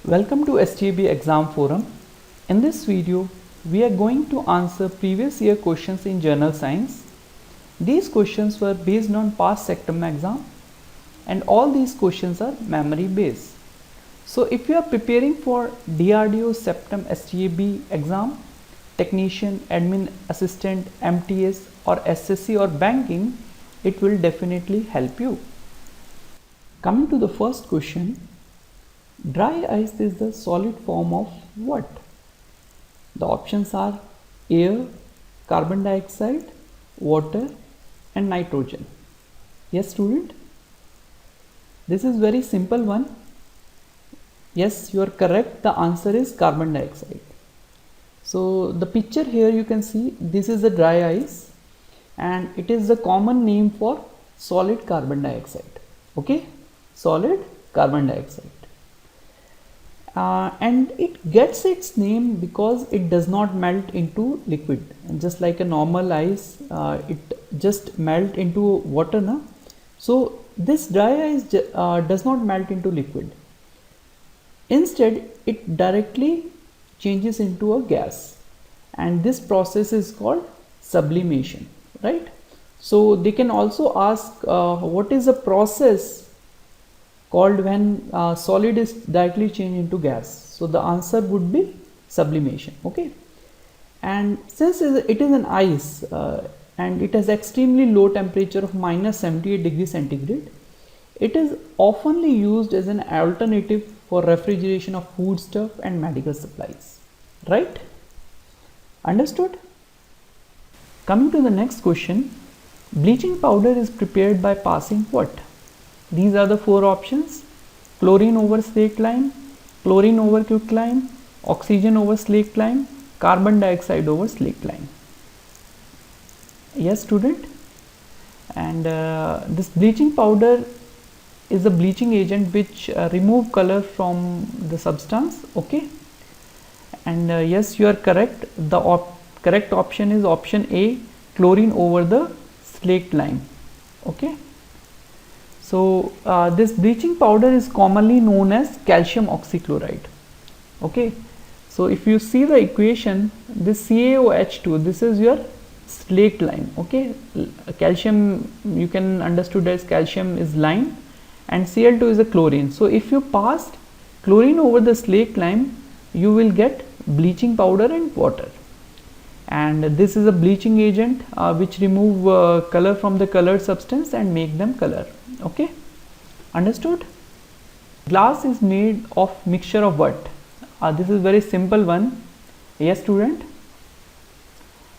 Welcome to STAB Exam Forum. In this video, we are going to answer previous year questions in General Science. These questions were based on past Sectum exam and all these questions are memory based. So if you are preparing for DRDO Septum STAB exam, technician, admin assistant, MTS or SSC or banking, it will definitely help you. Coming to the first question, dry ice is the solid form of what? The options are air, carbon dioxide, water and nitrogen. Yes student? This is very simple one. Yes, you are correct. The answer is carbon dioxide. So the picture here you can see, this is the dry ice and it is the common name for solid carbon dioxide. Okay, solid carbon dioxide. And it gets its name because it does not melt into liquid, and just like a normal ice, it just melt into water, na? So this dry ice does not melt into liquid. Instead, it directly changes into a gas, and this process is called sublimation, right? So they can also ask what is the process called when solid is directly changed into gas. So the answer would be sublimation. Okay, and since it is an ice and it has extremely low temperature of -78 degrees centigrade, it is oftenly used as an alternative for refrigeration of foodstuff and medical supplies, right? Understood? Coming to the next question, bleaching powder is prepared by passing what? These are the four options: chlorine over slaked lime, chlorine over quicklime, oxygen over slaked lime, carbon dioxide over slaked lime. Yes student? And this bleaching powder is a bleaching agent which remove color from the substance. Okay, and yes, you are correct. The correct option is option A, chlorine over the slaked lime. Okay, so this bleaching powder is commonly known as calcium oxychloride. Okay, so if you see the equation, this CaOH2, this is your slaked lime. Okay, calcium you can understood as calcium is lime and Cl2 is a chlorine. So if you passed chlorine over the slaked lime, you will get bleaching powder and water, and this is a bleaching agent which remove color from the colored substance and make them color. Okay, understood? Glass is made of mixture of what? This is very simple one. Yes student?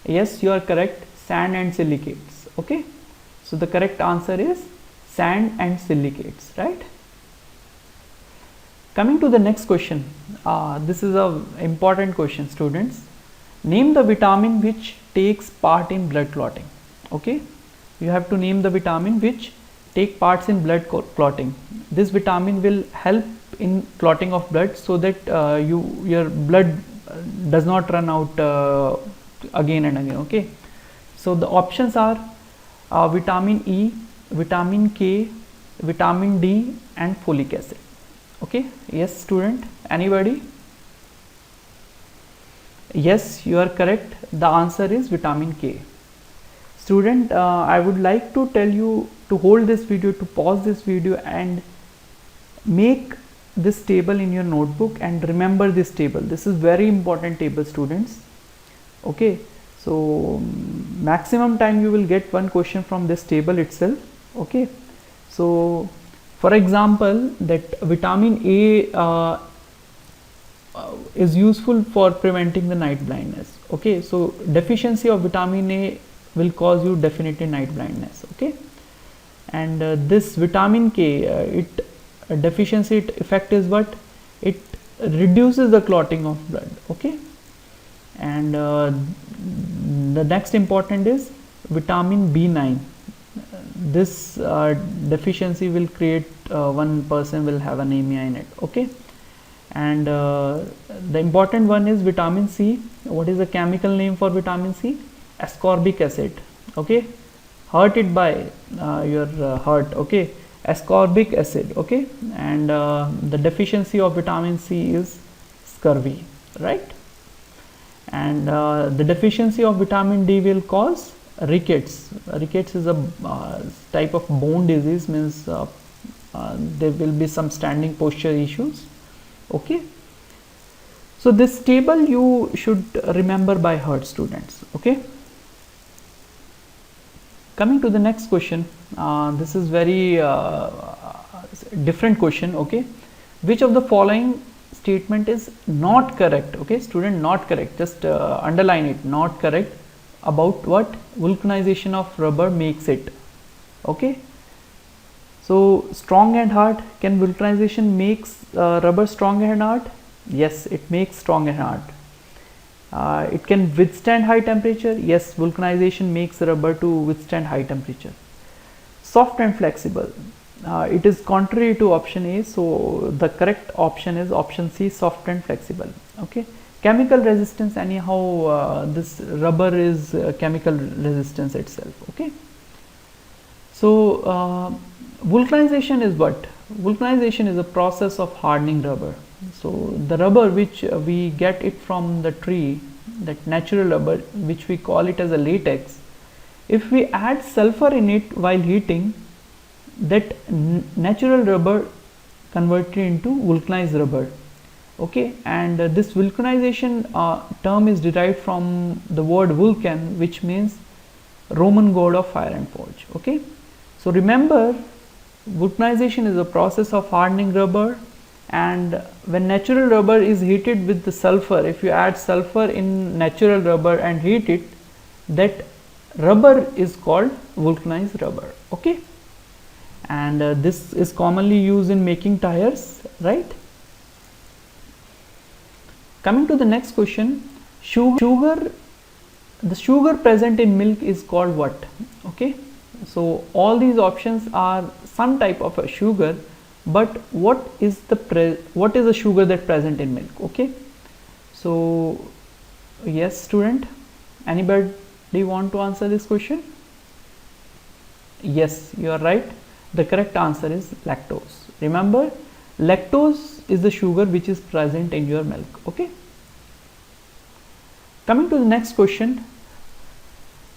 Yes, you are correct, sand and silicates. Okay, so the correct answer is sand and silicates, right? Coming to the next question, this is a important question students. Name the vitamin which takes part in blood clotting. Okay, you have to name the vitamin which take parts in blood clotting. This vitamin will help in clotting of blood so that your blood does not run out again and again. Okay, so the options are vitamin E, vitamin K, vitamin D and folic acid. Okay, yes student, anybody? Yes, you are correct. The answer is vitamin K. Student, I would like to tell you to hold this video, to pause this video and make this table in your notebook and remember this table. This is very important table students. Okay, so maximum time you will get one question from this table itself. Okay, so for example, that vitamin A is useful for preventing the night blindness. Okay, so deficiency of vitamin A will cause you definitely night blindness. Okay, and this vitamin K, deficiency effect is what? It reduces the clotting of blood. Okay, and the next important is vitamin B9. This deficiency will create one person will have anemia in it. Okay, and the important one is vitamin C. What is the chemical name for vitamin C? Ascorbic acid. Okay, hurt it by your heart. Okay, ascorbic acid, okay, and the deficiency of vitamin C is scurvy, right? And the deficiency of vitamin D will cause rickets. Rickets is a type of bone disease, means there will be some standing posture issues, okay. So this table you should remember by heart, students, okay. Coming to the next question, this is very different question, okay. Which of the following statement is not correct, okay, student, not correct, just underline it, not correct, about what? Vulcanization of rubber makes it, okay. So strong and hard, can vulcanization makes rubber strong and hard? Yes, it makes strong and hard. It can withstand high temperature. Yes, vulcanization makes rubber to withstand high temperature. Soft and flexible, it is contrary to option A, so the correct option is option C, soft and flexible, okay. Chemical resistance, anyhow this rubber is chemical resistance itself, okay. So vulcanization is what? Vulcanization is a process of hardening rubber. So the rubber which we get it from the tree, that natural rubber which we call it as a latex, if we add sulfur in it while heating, that natural rubber converted into vulcanized rubber, okay. And this vulcanization term is derived from the word Vulcan, which means Roman god of fire and forge, okay. So remember, vulcanization is a process of hardening rubber, and when natural rubber is heated with the sulfur, if you add sulfur in natural rubber and heat it, that rubber is called vulcanized rubber, okay. And this is commonly used in making tires, right? Coming to the next question, sugar, the sugar present in milk is called what, okay. So all these options are some type of a sugar, but what is the sugar that present in milk, okay. So yes, student, anybody want to answer this question? Yes, you are right, the correct answer is lactose. Remember, lactose is the sugar which is present in your milk, okay. Coming to the next question,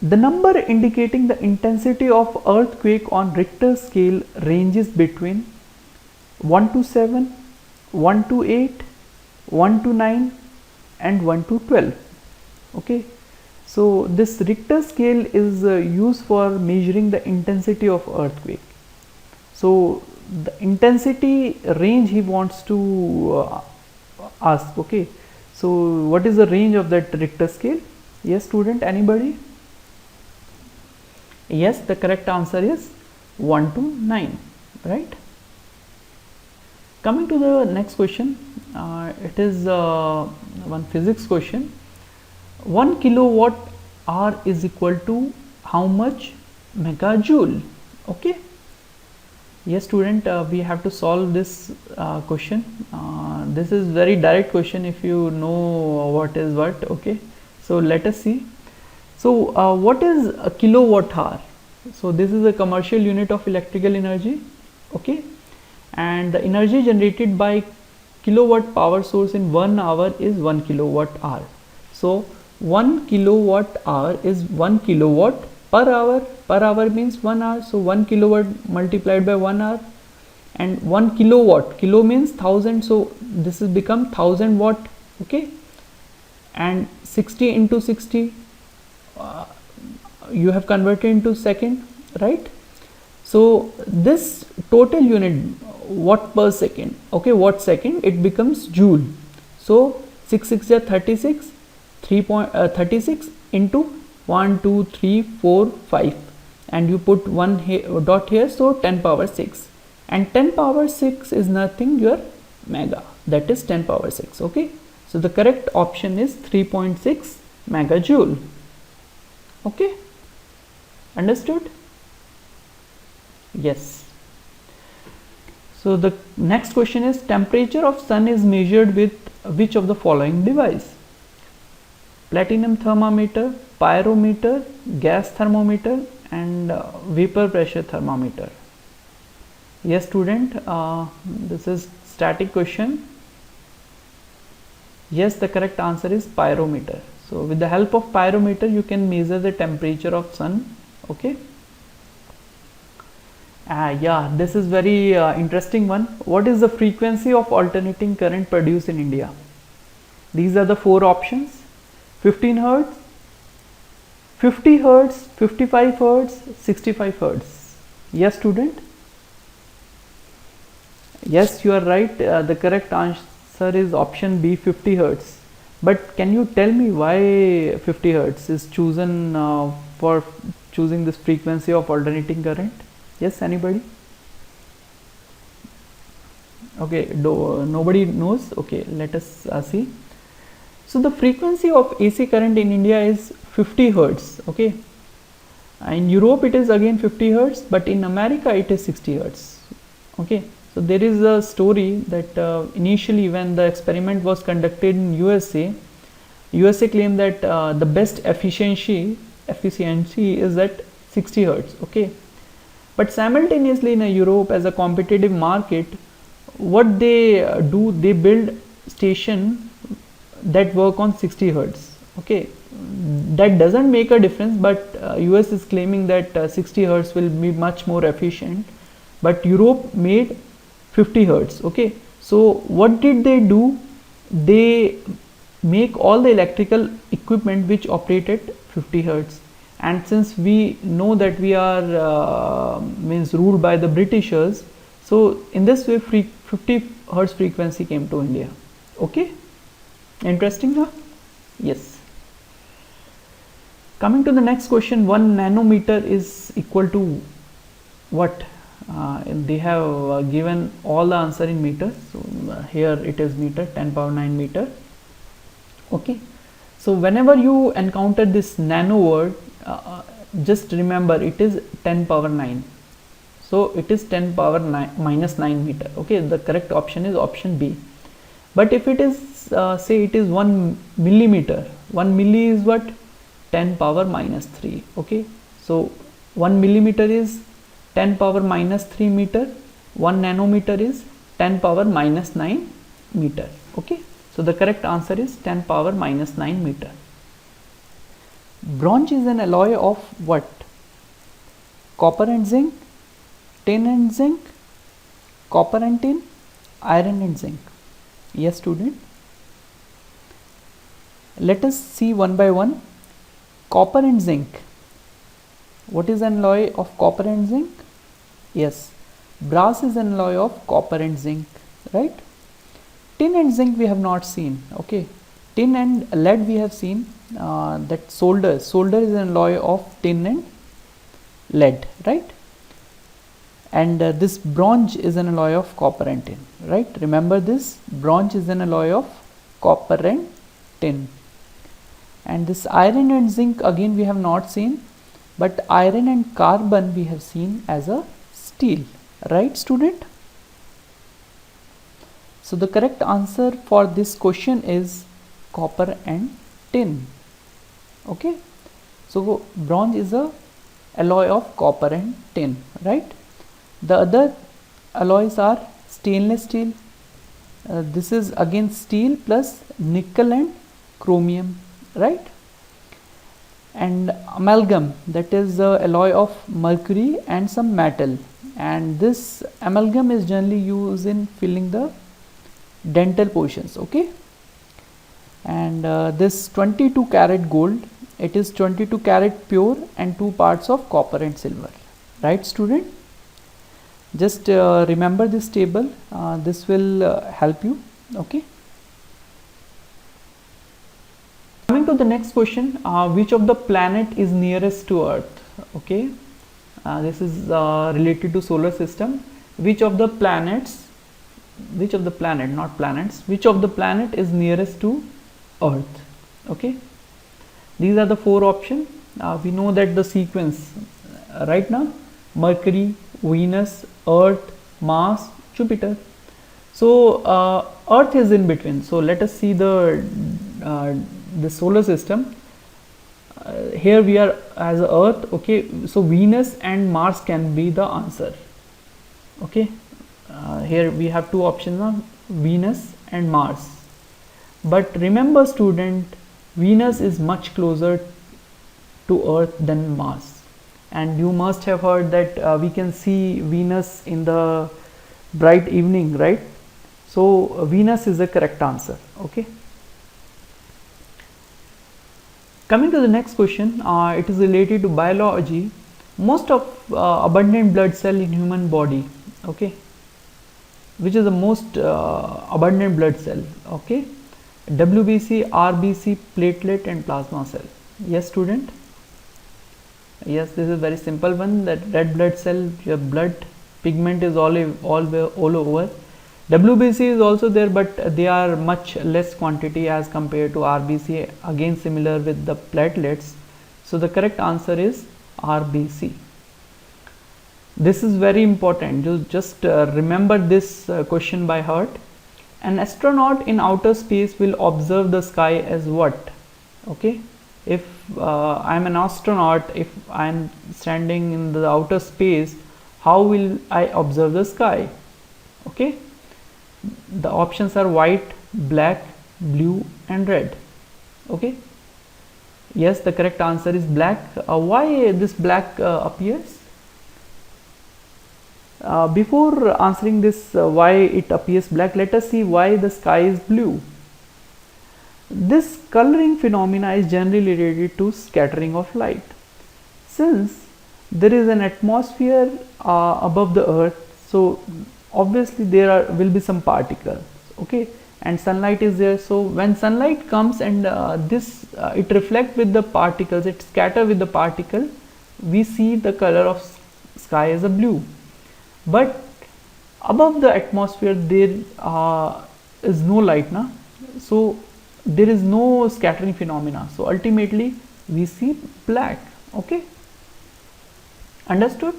the number indicating the intensity of earthquake on Richter scale ranges between 1 to 7, 1 to 8, 1 to 9 and 1 to 12, okay. So this Richter scale is used for measuring the intensity of earthquake. So the intensity range he wants to ask, okay. So what is the range of that Richter scale? Yes, student, anybody? Yes, the correct answer is 1 to 9, right? Coming to the next question, it is one physics question. 1 kilowatt hour is equal to how much megajoule, okay. Yes, student, we have to solve this question. This is very direct question if you know what is what, okay. So let us see. So what is a kilowatt hour? So this is a commercial unit of electrical energy, okay, and the energy generated by kilowatt power source in 1 hour is 1 kilowatt hour. So 1 kilowatt hour is 1 kilowatt per hour means 1 hour, so 1 kilowatt multiplied by 1 hour, and 1 kilowatt, kilo means 1000, so this has become 1000 watt, okay, and 60 into 60 you have converted into second, right? So this total unit watt per second, okay, watt second, it becomes joule. So 6 6 are 36, 36 into 1 2 3 4 5, and you put one dot here, so 10 power 6, and 10 power 6 is nothing, your mega, that is 10 power 6, okay. So the correct option is 3.6 megajoule, okay. Understood? Yes. So the next question is, temperature of sun is measured with which of the following device? Platinum thermometer, pyrometer, gas thermometer and vapor pressure thermometer. Yes student, this is static question. Yes, the correct answer is pyrometer. So with the help of pyrometer you can measure the temperature of sun. Okay. Yeah, this is very interesting one. What is the frequency of alternating current produced in India? These are the four options: 15 hertz, 50 hertz, 55 hertz, 65 hertz. Yes student? Yes, you are right. The correct answer is option B, 50 hertz. But can you tell me why 50 hertz is chosen for choosing this frequency of alternating current? Yes, anybody? Okay, nobody knows. Okay, let us see. So the frequency of AC current in India is 50 hertz. Okay, in Europe it is again 50 hertz, but in America it is 60 hertz. Okay, so there is a story that initially when the experiment was conducted in USA claimed that the best efficiency is at 60 hertz. Okay, but simultaneously in Europe, as a competitive market, what they do, they build station that work on 60 hertz. Okay, that doesn't make a difference, but US is claiming that 60 hertz will be much more efficient, but Europe made 50 hertz. Okay, so what did they do? They make all the electrical equipment which operate at 50 hertz, and since we know that we are means ruled by the Britishers, so in this way 50 hertz frequency came to India. Okay, interesting now. Yes, coming to the next question, 1 nanometer is equal to what? They have given all the answer in meters. So here it is meter, 10 power 9 meter. Okay, so whenever you encounter this nano word, just remember it is 10 power 9. So it is 10 power 9 minus 9 meter. Okay, the correct option is option B. But if it is say it is 1 millimeter, 1 milli is what? 10 power minus 3. Okay, so 1 millimeter is 10 power minus 3 meter, 1 nanometer is 10 power minus 9 meter. Okay, so the correct answer is 10 power minus 9 meter. Bronze is an alloy of what? Copper and zinc, tin and zinc, copper and tin, iron and zinc. Yes student, let us see one by one. Copper and zinc. What is an alloy of copper and zinc? Yes, brass is an alloy of copper and zinc, right? Tin and zinc we have not seen. Okay, tin and lead we have seen. That solder is an alloy of tin and lead, right? And this bronze is an alloy of copper and tin, right? Remember this, bronze is an alloy of copper and tin. And this iron and zinc again we have not seen, but iron and carbon we have seen as a steel, right student? So the correct answer for this question is copper and tin. Okay, so bronze is a alloy of copper and tin, right? The other alloys are stainless steel. This is again steel plus nickel and chromium, right? And amalgam, that is the alloy of mercury and some metal, and this amalgam is generally used in filling the dental portions. Okay, and this 22 karat gold, it is 22 karat pure and 2 parts of copper and silver, right student? Just remember this table, this will help you. Okay, coming to the next question, which of the planet is nearest to Earth? Okay, this is related to solar system. Which of the planet, not planets, which of the planet is nearest to Earth? Okay, these are the four options. We know that the sequence right now: Mercury, Venus, Earth, Mars, Jupiter. So Earth is in between. So let us see the solar system. Here we are as Earth. Okay, so Venus and Mars can be the answer. Okay, here we have two options of Venus and Mars. But remember student, Venus is much closer to Earth than Mars, and you must have heard that we can see Venus in the bright evening, right? So Venus is the correct answer. Okay, coming to the next question, it is related to biology. Most of abundant blood cell in human body, okay, which is the most abundant blood cell? Okay, WBC, RBC, platelet and plasma cell. Yes student, yes, this is very simple one, that red blood cell, your blood pigment is all over. WBC is also there, but they are much less quantity as compared to RBC, again similar with the platelets. So the correct answer is RBC. This is very important, you just remember this question by heart. An astronaut in outer space will observe the sky as what? Okay, if I am an astronaut, if I am standing in the outer space, how will I observe the sky? Okay, the options are white, black, blue and red. Okay, yes, the correct answer is black. Why this black appears? Before answering this why it appears black, let us see why the sky is blue. This coloring phenomena is generally related to scattering of light. Since there is an atmosphere above the earth, so obviously there will be some particles, okay, and sunlight is there. So when sunlight comes and it reflects with the particles, it scatters with the particle, we see the color of sky as a blue. But above the atmosphere there is no light, na? So there is no scattering phenomena, so ultimately we see black. Okay, understood?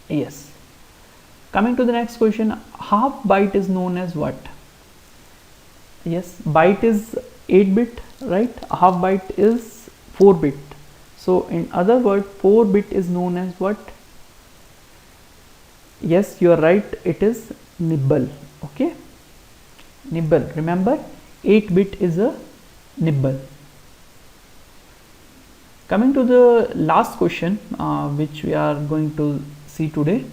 Yes. Coming to the next question, half byte is known as what? Yes, byte is 8-bit, right? Half byte is 4-bit. So in other words, 4-bit is known as what? Yes, you are right, it is nibble. Okay, nibble, remember 8-bit is a nibble. Coming to the last question which we are going to see today,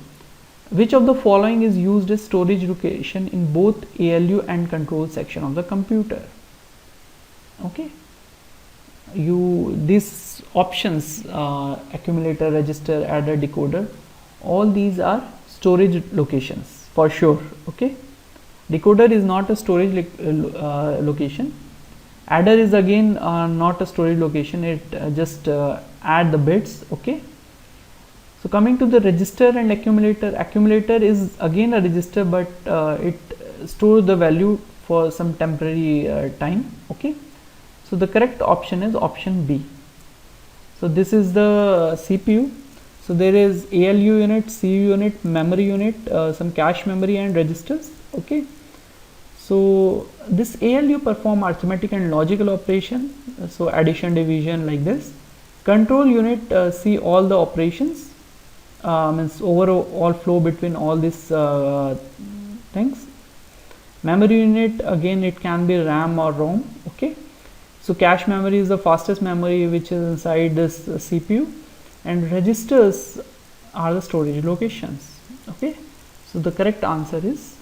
which of the following is used as storage location in both ALU and control section of the computer? Okay, these options, accumulator, register, adder, decoder, all these are storage locations for sure. Okay, decoder is not a storage location. Adder is again not a storage location, it just add the bits. Okay, so coming to the register and accumulator, accumulator is again a register, but it stores the value for some temporary time. Okay, so the correct option is option B. So this is the CPU. So there is ALU unit, CU unit, memory unit, some cache memory and registers. Okay, so this ALU perform arithmetic and logical operation, so addition, division, like this. Control unit see all the operations, means overall flow between all these things. Memory unit, again it can be RAM or ROM. Okay, so cache memory is the fastest memory which is inside this CPU, and registers are the storage locations. Okay, so the correct answer is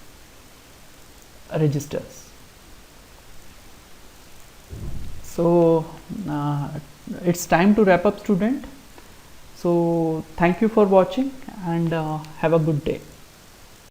registers. So it's time to wrap up, student. So thank you for watching and have a good day.